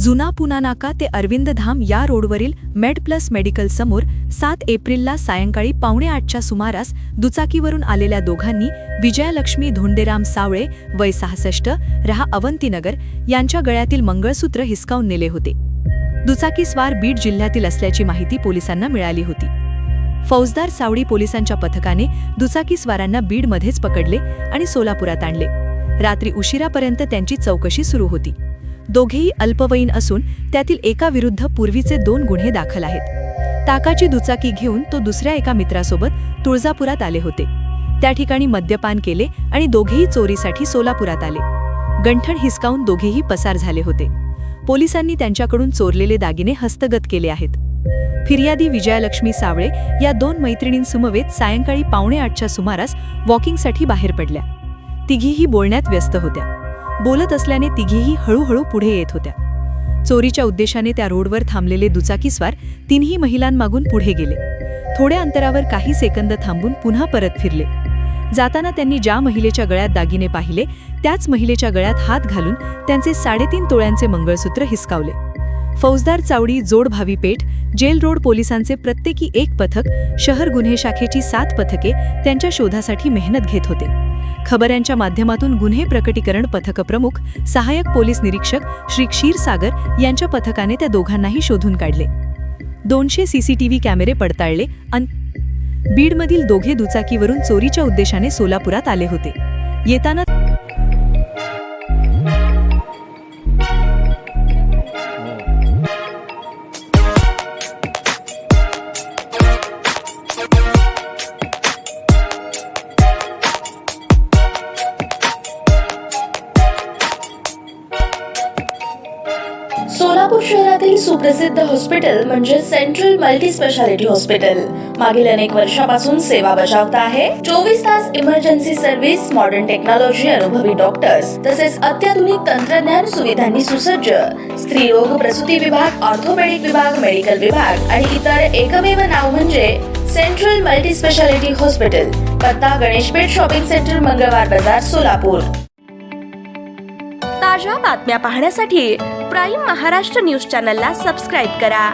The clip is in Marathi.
जुना पुना नाका ते अरविंद धाम या रोडवरील मेड प्लस मेडिकल समोर 7 एप्रिलला सायंकाळी 7:45च्या सुमारास दुचाकीवरून आलेल्या दोघांनी विजयालक्ष्मी धोंडेराम सावळे वय 66 रहा अवंतीनगर यांच्या गळ्यातील मंगळसूत्र हिसकावून नेले होते। दुचाकीस्वार बीड जिल्ह्यातील असल्याची माहिती पोलिसांना मिळाली होती। फौजदार सावडी पोलिसांच्या पथकाने दुचाकीस्वारांना बीडमध्येच पकडले आणि सोलापुरात आणले। रात्री उशिरापर्यंत त्यांची चौकशी सुरू होती। दोघेही अल्पवयीन असून त्यातील एका विरुद्ध पूर्वीचे 2 गुन्हे दाखल आहेत। ताकाची दुचाकी घेऊन तो दुसऱ्या एका मित्रासोबत तुळजापुरात आले होते। त्या ठिकाणी मद्यपान केले आणि दोघेही चोरीसाठी सोलापुरात आले। गंठण हिसकावून दोघेही पसार झाले होते। पोलिसांनी त्यांच्याकडून चोरलेले दागिने हस्तगत केले आहेत। फिर्यादी विजयालक्ष्मी सावळे या 2 मैत्रिणींसमवेत सायंकाळी 7:45च्या सुमारास वॉकिंगसाठी बाहेर पडल्या। तिघीही बोलण्यात व्यस्त होत्या। बोलत असल्याने तिघीही हळूहळू पुढे येत होत्या। चोरीच्या उद्देशाने त्या रोडवर थांबलेले दुचाकीस्वार 3ही महिलांमागून पुढे गेले। थोड्या अंतरावर काही सेकंद थांबून पुन्हा परत फिरले। जाताना त्यांनी ज्या महिलेच्या गळ्यात दागिने पाहिले त्याच महिलेच्या गळ्यात हात घालून त्यांचे 3.5 तोळ्यांचे मंगळसूत्र हिसकावले। फौजदार चावडी जोडभावी पेठ जेल रोड पोलिसांचे प्रत्येकी 1 पथक, शहर गुन्हे शाखेची 7 पथके त्यांच्या शोधासाठी मेहनत घेत होते। खबरांच्या माध्यमातून गुन्हे प्रकटीकरण पथक प्रमुख सहाय्यक पोलीस निरीक्षक श्री क्षीरसागर यांच्या पथकाने त्या दोघांनाही शोधून काढले। 200 सीसीटीव्ही कॅमेरे पडताळले आणि बीडमधील दोघे दुचाकीवरून चोरीच्या उद्देशाने सोलापुरात आले होते। येताना सोलापूर शहरातील सुप्रसिद्ध हॉस्पिटल म्हणजे सेंट्रल मल्टी स्पेशालिटी हॉस्पिटल मागील अनेक वर्षापासून सेवा बजावत आहे। 24 तास इमर्जन्सी सर्व्हिस, मॉडर्न टेक्नॉलॉजी, अनुभवी डॉक्टर्स तसेच अत्याधुनिक तंत्रज्ञान सुविधांनी सुसज्ज स्त्रीरोग प्रसूती विभाग, ऑर्थोपेडिक विभाग, मेडिकल विभाग आणि इतर एकमेव नाव म्हणजे सेंट्रल मल्टी स्पेशालिटी हॉस्पिटल। पत्ता गणेशपेठ शॉपिंग सेंटर, मंगळवार बाजार, सोलापूर। ताज्या बातम्या पाहण्यासाठी प्राईम महाराष्ट्र न्यूज चॅनलला सबस्क्राईब करा।